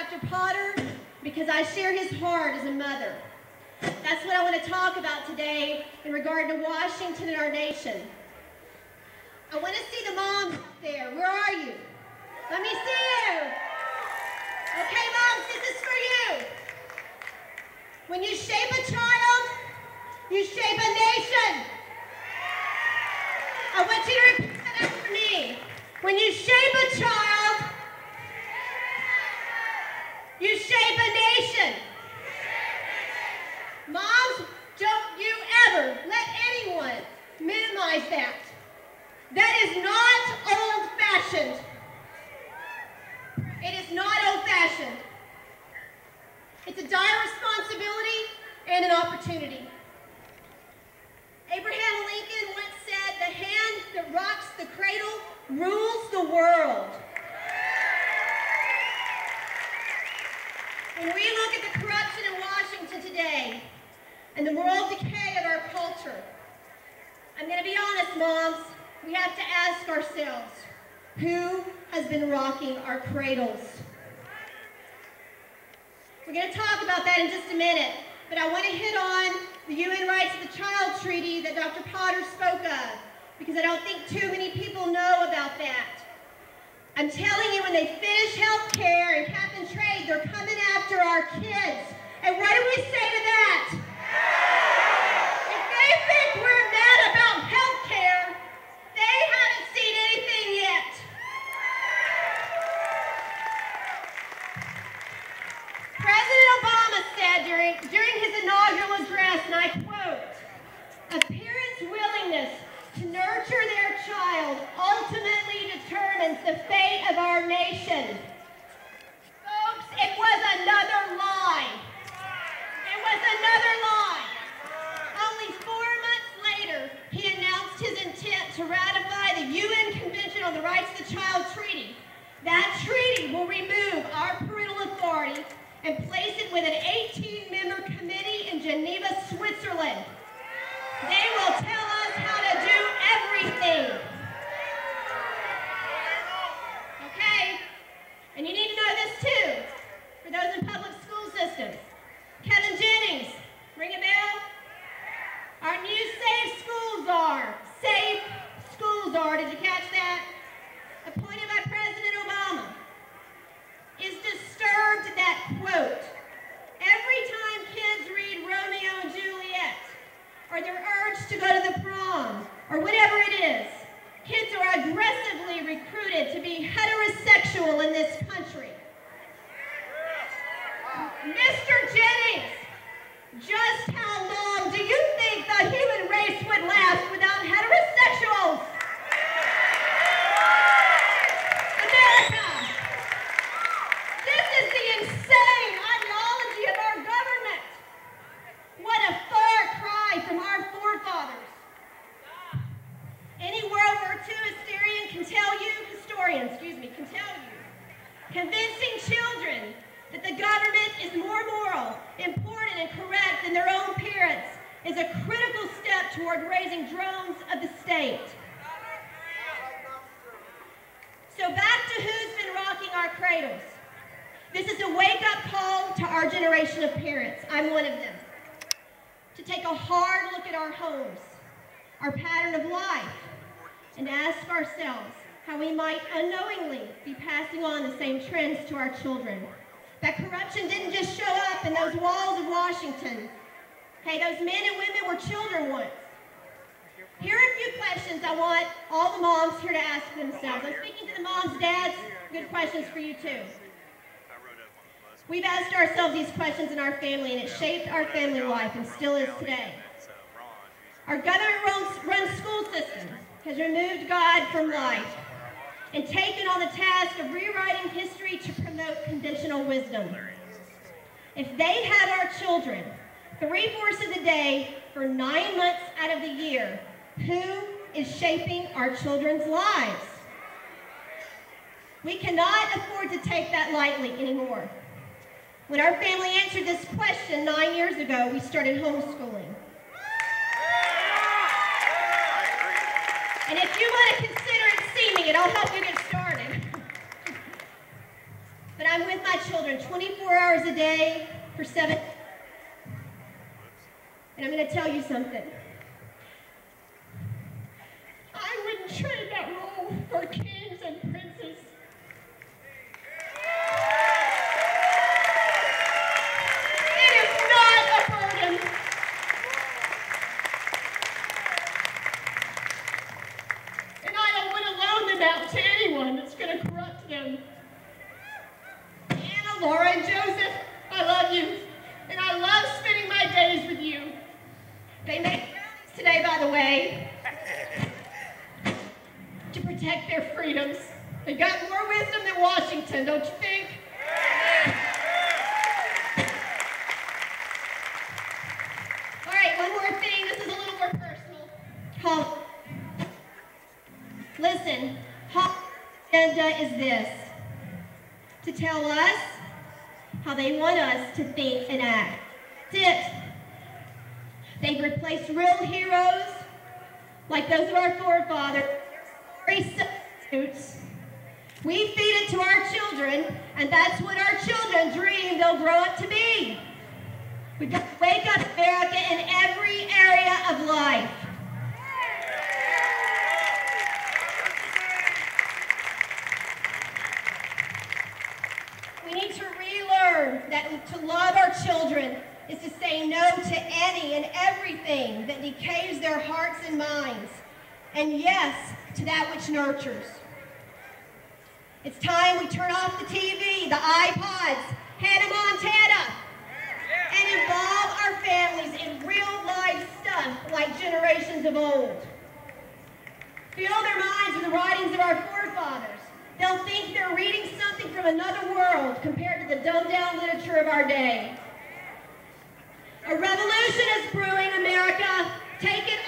Dr. Potter because I share his heart as a mother. That's what I want to talk about today in regard to Washington and our nation. I want to see the moms up there. Where are you? Let me see you. Okay, moms, this is for you. When you shape a child, you shape a nation. I want you to repeat that after me. When you shape a child, you shape a nation. Moms, don't you ever let anyone minimize that. That is not old-fashioned. It is not old-fashioned. It's a dire responsibility and an opportunity. Abraham Lincoln once said, "The hand that rocks the cradle rules the world." When we look at the corruption in Washington today and the moral decay of our culture, I'm going to be honest, moms, we have to ask ourselves, who has been rocking our cradles? We're going to talk about that in just a minute, but I want to hit on the UN Rights of the Child Treaty that Dr. Potter spoke of, because I don't think too many people know about that. I'm telling you, when they finish health care and cap and trade, they're coming after our kids. And what do we say to that? If they think we're mad about health care, they haven't seen anything yet. President Obama said during his inaugural address, and I quote, "A parent's willingness to nurture their child ultimately determines the fate of our nation." Folks, it was another lie. It was another lie. Only 4 months later, he announced his intent to ratify the UN Convention on the Rights of the Child Treaty. That treaty will remove our parental authority and place it with an 18-member committee in Geneva, Switzerland. They will tell us how to do everything. Okay? And you need to know this too, for those in public school systems. Kevin Jennings, ring a bell? Our new Safe Schools czar. Safe Schools czar, did you catch that? Appointed by President Obama, is disturbed that, quote, "Every time kids read Romeo and Juliet, or they're urged to go to the prom, or whatever it is, kids are aggressively recruited to be heterosexual in this country." Mr. Jennings, just how long do you think the human race would last without heterosexuals? America! This is the insane ideology of our government. What a far cry from our forefathers. Any World War II historian can tell you, convincing children that the government is more moral, important, and correct than their own parents is a critical step toward raising drones of the state. So back to who's been rocking our cradles. This is a wake-up call to our generation of parents. I'm one of them. To take a hard look at our homes, our pattern of life, and ask ourselves how we might unknowingly be passing on the same trends to our children. That corruption didn't just show up in those walls of Washington. Hey, those men and women were children once. Here are a few questions I want all the moms here to ask themselves. I'm speaking to the moms, dads, good questions for you too. We've asked ourselves these questions in our family, and it shaped our family life and still is today. Our government-run school system has removed God from life and taken on the task of rewriting history to promote conventional wisdom. If they have our children 3/4 of the day for 9 months out of the year, who is shaping our children's lives? We cannot afford to take that lightly anymore. When our family answered this question 9 years ago, we started homeschooling. And if you want to consider it, see me, and I'll help you get started. but I'm with my children 24 hours a day for 7. And I'm going to tell you something. I wouldn't trade that role for kings and princes. It is not a burden. And I don't want to loan them out to anyone that's going to corrupt them. Anna, Laura, and Joseph, I love you. And I love spending my days with you. They made rallies today, by the way, to protect their freedoms. They got more wisdom than Washington, don't you think? All right, one more thing. This is a little more personal. Listen, Hollywood's agenda is this: to tell us how they want us to think and act. That's it. They've replaced real heroes, like those of our forefathers, with substitutes. We feed it to our children, and that's what our children dream they'll grow up to be. We've got to wake up America in every area of life. We need to relearn that to love our children is to say no to any and everything that decays their hearts and minds, and yes to that which nurtures. It's time we turn off the TV, the iPods, Hannah Montana, and involve our families in real life stuff like generations of old. Fill their minds with the writings of our forefathers. They'll think they're reading something from another world compared to the dumbed-down literature of our day. A revolution is brewing, America. Take it